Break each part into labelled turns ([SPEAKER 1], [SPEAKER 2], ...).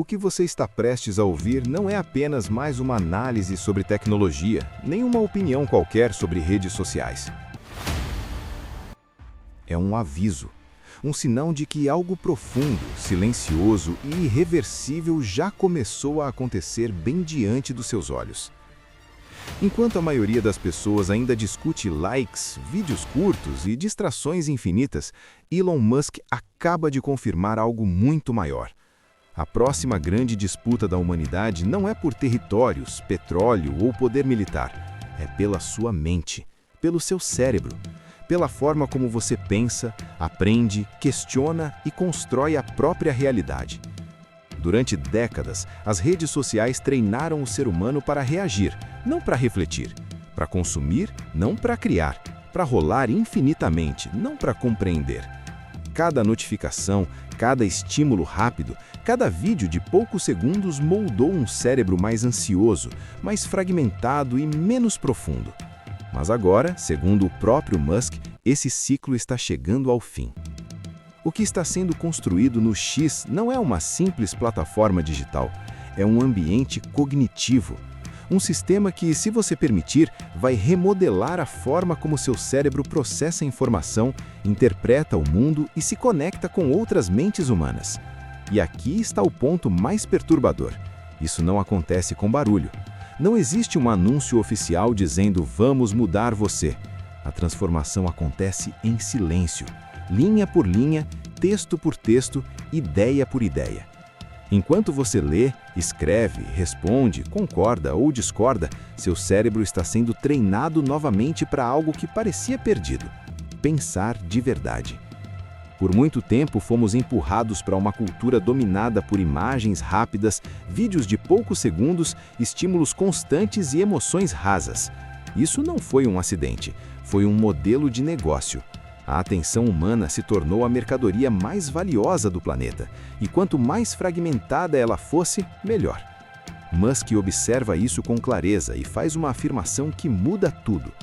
[SPEAKER 1] O que você está prestes a ouvir não é apenas mais uma análise sobre tecnologia, nem uma opinião qualquer sobre redes sociais. É um aviso, um sinal de que algo profundo, silencioso e irreversível já começou a acontecer bem diante dos seus olhos. Enquanto a maioria das pessoas ainda discute likes, vídeos curtos e distrações infinitas, Elon Musk acaba de confirmar algo muito maior. A próxima grande disputa da humanidade não é por territórios, petróleo ou poder militar. É pela sua mente, pelo seu cérebro, pela forma como você pensa, aprende, questiona e constrói a própria realidade. Durante décadas, as redes sociais treinaram o ser humano para reagir, não para refletir, para consumir, não para criar, para rolar infinitamente, não para compreender. Cada notificação, cada estímulo rápido, cada vídeo de poucos segundos moldou um cérebro mais ansioso, mais fragmentado e menos profundo. Mas agora, segundo o próprio Musk, esse ciclo está chegando ao fim. O que está sendo construído no X não é uma simples plataforma digital, é um ambiente cognitivo. Um sistema que, se você permitir, vai remodelar a forma como seu cérebro processa a informação, interpreta o mundo e se conecta com outras mentes humanas. E aqui está o ponto mais perturbador. Isso não acontece com barulho. Não existe um anúncio oficial dizendo "vamos mudar você". A transformação acontece em silêncio, linha por linha, texto por texto, ideia por ideia. Enquanto você lê, escreve, responde, concorda ou discorda, seu cérebro está sendo treinado novamente para algo que parecia perdido: pensar de verdade. Por muito tempo fomos empurrados para uma cultura dominada por imagens rápidas, vídeos de poucos segundos, estímulos constantes e emoções rasas. Isso não foi um acidente, foi um modelo de negócio. A atenção humana se tornou a mercadoria mais valiosa do planeta, e quanto mais fragmentada ela fosse, melhor. Musk observa isso com clareza e faz uma afirmação que muda tudo.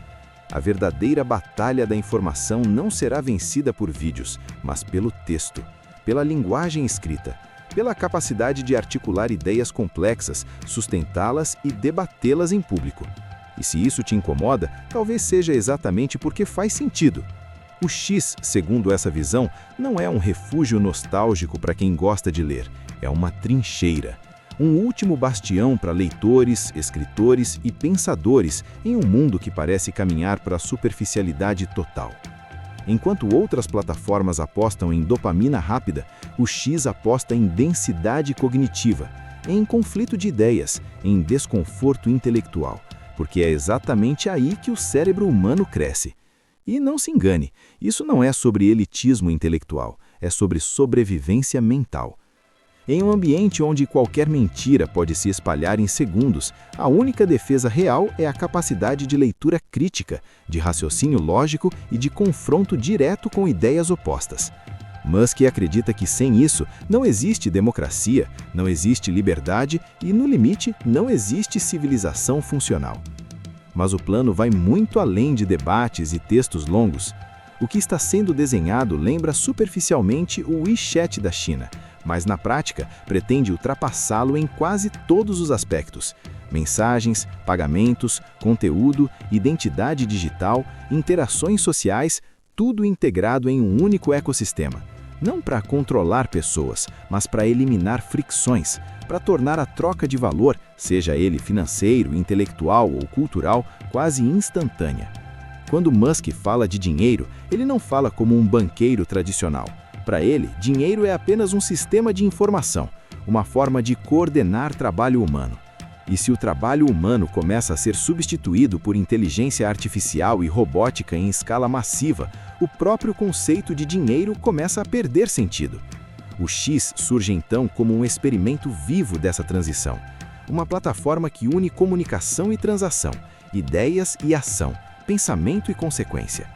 [SPEAKER 1] A verdadeira batalha da informação não será vencida por vídeos, mas pelo texto, pela linguagem escrita, pela capacidade de articular ideias complexas, sustentá-las e debatê-las em público. E se isso te incomoda, talvez seja exatamente porque faz sentido. O X, segundo essa visão, não é um refúgio nostálgico para quem gosta de ler, é uma trincheira. Um último bastião para leitores, escritores e pensadores em um mundo que parece caminhar para a superficialidade total. Enquanto outras plataformas apostam em dopamina rápida, o X aposta em densidade cognitiva, em conflito de ideias, em desconforto intelectual, porque é exatamente aí que o cérebro humano cresce. E não se engane, isso não é sobre elitismo intelectual, é sobre sobrevivência mental. Em um ambiente onde qualquer mentira pode se espalhar em segundos, a única defesa real é a capacidade de leitura crítica, de raciocínio lógico e de confronto direto com ideias opostas. Musk acredita que sem isso não existe democracia, não existe liberdade e, no limite, não existe civilização funcional. Mas o plano vai muito além de debates e textos longos. O que está sendo desenhado lembra superficialmente o WeChat da China, mas na prática pretende ultrapassá-lo em quase todos os aspectos: mensagens, pagamentos, conteúdo, identidade digital, interações sociais, tudo integrado em um único ecossistema. Não para controlar pessoas, mas para eliminar fricções, para tornar a troca de valor, seja ele financeiro, intelectual ou cultural, quase instantânea. Quando Musk fala de dinheiro, ele não fala como um banqueiro tradicional. Para ele, dinheiro é apenas um sistema de informação, uma forma de coordenar trabalho humano. E se o trabalho humano começa a ser substituído por inteligência artificial e robótica em escala massiva, o próprio conceito de dinheiro começa a perder sentido. O X surge então como um experimento vivo dessa transição. Uma plataforma que une comunicação e transação, ideias e ação, pensamento e consequência.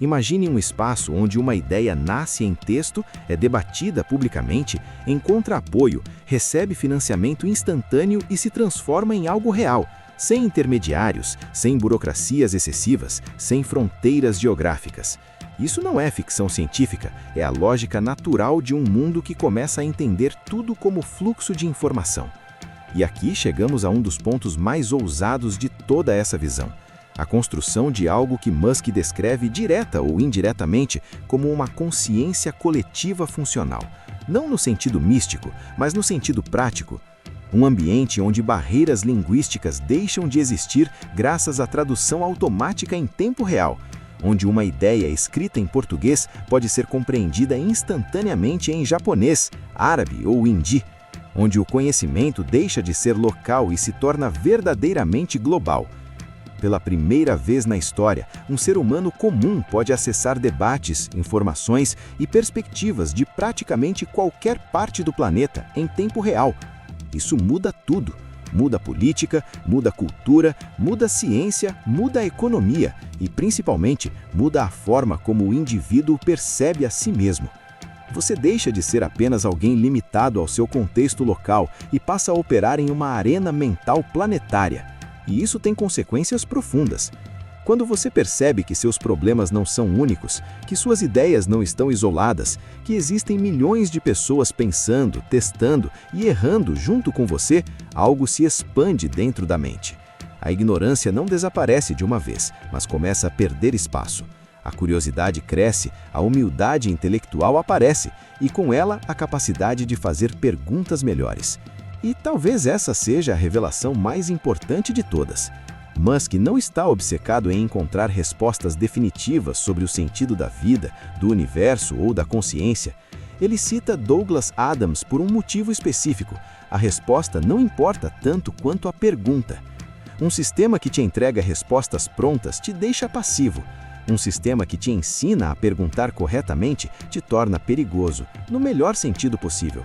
[SPEAKER 1] Imagine um espaço onde uma ideia nasce em texto, é debatida publicamente, encontra apoio, recebe financiamento instantâneo e se transforma em algo real, sem intermediários, sem burocracias excessivas, sem fronteiras geográficas. Isso não é ficção científica, é a lógica natural de um mundo que começa a entender tudo como fluxo de informação. E aqui chegamos a um dos pontos mais ousados de toda essa visão: a construção de algo que Musk descreve direta ou indiretamente como uma consciência coletiva funcional. Não no sentido místico, mas no sentido prático. Um ambiente onde barreiras linguísticas deixam de existir graças à tradução automática em tempo real, onde uma ideia escrita em português pode ser compreendida instantaneamente em japonês, árabe ou hindi, onde o conhecimento deixa de ser local e se torna verdadeiramente global. Pela primeira vez na história, um ser humano comum pode acessar debates, informações e perspectivas de praticamente qualquer parte do planeta em tempo real. Isso muda tudo. Muda a política, muda a cultura, muda a ciência, muda a economia e, principalmente, muda a forma como o indivíduo percebe a si mesmo. Você deixa de ser apenas alguém limitado ao seu contexto local e passa a operar em uma arena mental planetária. E isso tem consequências profundas. Quando você percebe que seus problemas não são únicos, que suas ideias não estão isoladas, que existem milhões de pessoas pensando, testando e errando junto com você, algo se expande dentro da mente. A ignorância não desaparece de uma vez, mas começa a perder espaço. A curiosidade cresce, a humildade intelectual aparece e, com ela, a capacidade de fazer perguntas melhores. E talvez essa seja a revelação mais importante de todas. Musk não está obcecado em encontrar respostas definitivas sobre o sentido da vida, do universo ou da consciência. Ele cita Douglas Adams por um motivo específico: a resposta não importa tanto quanto a pergunta. Um sistema que te entrega respostas prontas te deixa passivo. Um sistema que te ensina a perguntar corretamente te torna perigoso, no melhor sentido possível.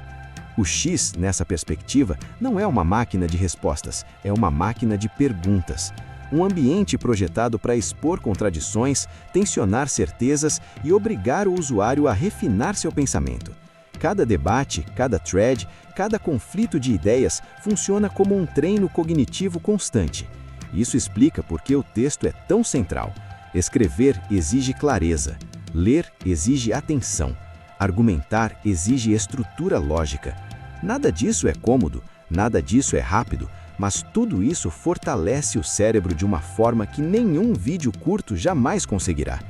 [SPEAKER 1] O X, nessa perspectiva, não é uma máquina de respostas, é uma máquina de perguntas. Um ambiente projetado para expor contradições, tensionar certezas e obrigar o usuário a refinar seu pensamento. Cada debate, cada thread, cada conflito de ideias funciona como um treino cognitivo constante. Isso explica por que o texto é tão central. Escrever exige clareza, ler exige atenção, argumentar exige estrutura lógica. Nada disso é cômodo, nada disso é rápido, mas tudo isso fortalece o cérebro de uma forma que nenhum vídeo curto jamais conseguirá.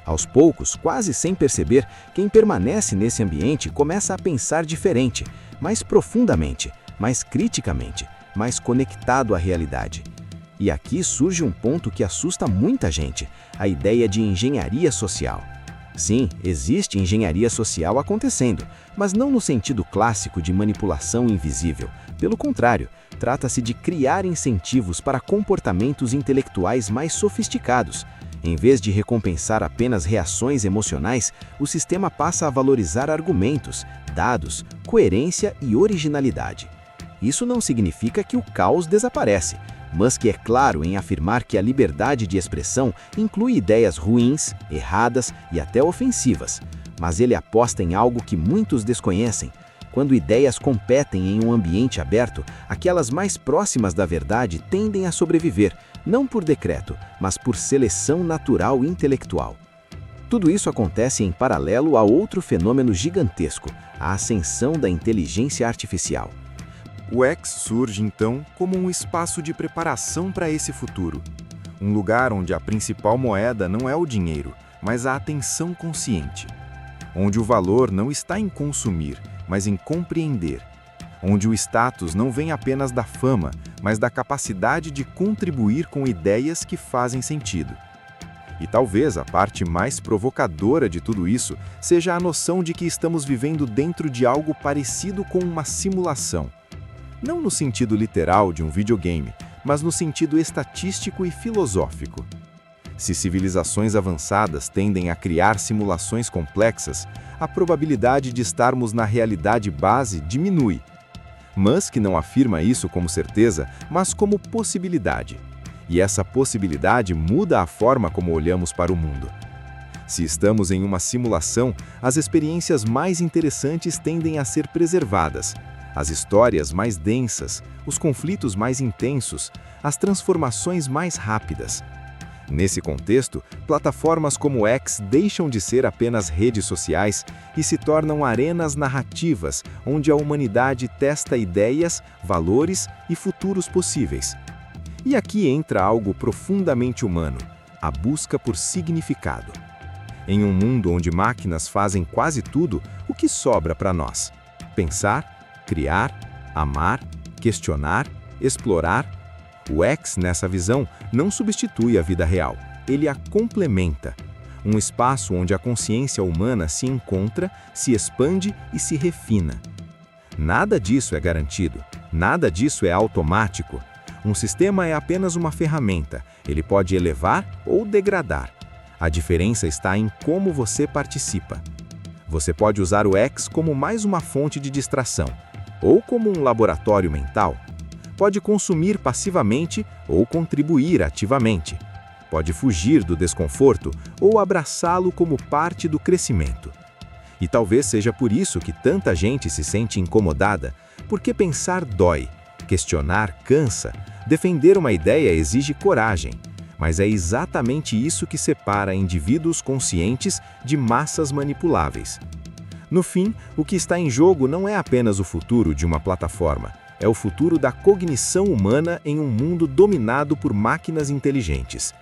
[SPEAKER 1] Aos poucos, quase sem perceber, quem permanece nesse ambiente começa a pensar diferente, mais profundamente, mais criticamente, mais conectado à realidade. E aqui surge um ponto que assusta muita gente: a ideia de engenharia social. Sim, existe engenharia social acontecendo, mas não no sentido clássico de manipulação invisível. Pelo contrário, trata-se de criar incentivos para comportamentos intelectuais mais sofisticados. Em vez de recompensar apenas reações emocionais, o sistema passa a valorizar argumentos, dados, coerência e originalidade. Isso não significa que o caos desaparece. Musk é claro em afirmar que a liberdade de expressão inclui ideias ruins, erradas e até ofensivas. Mas ele aposta em algo que muitos desconhecem. Quando ideias competem em um ambiente aberto, aquelas mais próximas da verdade tendem a sobreviver, não por decreto, mas por seleção natural intelectual. Tudo isso acontece em paralelo a outro fenômeno gigantesco: a ascensão da inteligência artificial.
[SPEAKER 2] O X surge, então, como um espaço de preparação para esse futuro. Um lugar onde a principal moeda não é o dinheiro, mas a atenção consciente. Onde o valor não está em consumir, mas em compreender. Onde o status não vem apenas da fama, mas da capacidade de contribuir com ideias que fazem sentido. E talvez a parte mais provocadora de tudo isso seja a noção de que estamos vivendo dentro de algo parecido com uma simulação. Não no sentido literal de um videogame, mas no sentido estatístico e filosófico. Se civilizações avançadas tendem a criar simulações complexas, a probabilidade de estarmos na realidade base diminui. Musk não afirma isso como certeza, mas como possibilidade. E essa possibilidade muda a forma como olhamos para o mundo. Se estamos em uma simulação, as experiências mais interessantes tendem a ser preservadas. As histórias mais densas, os conflitos mais intensos, as transformações mais rápidas. Nesse contexto, plataformas como o X deixam de ser apenas redes sociais e se tornam arenas narrativas onde a humanidade testa ideias, valores e futuros possíveis. E aqui entra algo profundamente humano: a busca por significado. Em um mundo onde máquinas fazem quase tudo, o que sobra para nós? Pensar, criar, amar, questionar, explorar. O X, nessa visão, não substitui a vida real, ele a complementa. Um espaço onde a consciência humana se encontra, se expande e se refina. Nada disso é garantido, nada disso é automático. Um sistema é apenas uma ferramenta, ele pode elevar ou degradar. A diferença está em como você participa. Você pode usar o X como mais uma fonte de distração, ou como um laboratório mental. Pode consumir passivamente ou contribuir ativamente. Pode fugir do desconforto ou abraçá-lo como parte do crescimento. E talvez seja por isso que tanta gente se sente incomodada, porque pensar dói, questionar cansa, defender uma ideia exige coragem. Mas é exatamente isso que separa indivíduos conscientes de massas manipuláveis. No fim, o que está em jogo não é apenas o futuro de uma plataforma, é o futuro da cognição humana em um mundo dominado por máquinas inteligentes.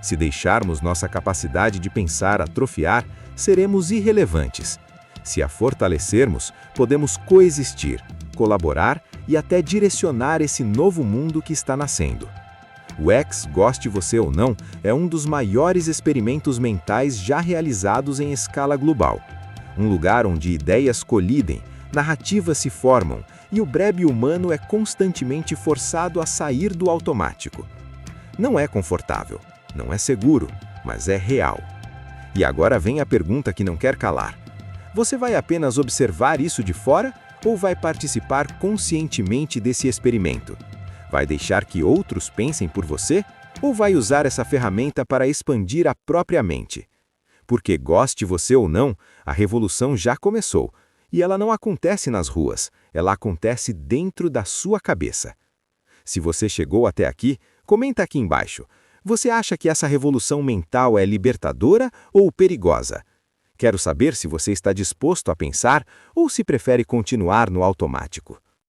[SPEAKER 2] Se deixarmos nossa capacidade de pensar atrofiar, seremos irrelevantes. Se a fortalecermos, podemos coexistir, colaborar e até direcionar esse novo mundo que está nascendo. O X, goste você ou não, é um dos maiores experimentos mentais já realizados em escala global. Um lugar onde ideias colidem, narrativas se formam e o brebe humano é constantemente forçado a sair do automático. Não é confortável, não é seguro, mas é real. E agora vem a pergunta que não quer calar. Você vai apenas observar isso de fora ou vai participar conscientemente desse experimento? Vai deixar que outros pensem por você ou vai usar essa ferramenta para expandir a própria mente? Porque, goste você ou não, a revolução já começou. E ela não acontece nas ruas, ela acontece dentro da sua cabeça. Se você chegou até aqui, comenta aqui embaixo. Você acha que essa revolução mental é libertadora ou perigosa? Quero saber se você está disposto a pensar ou se prefere continuar no automático.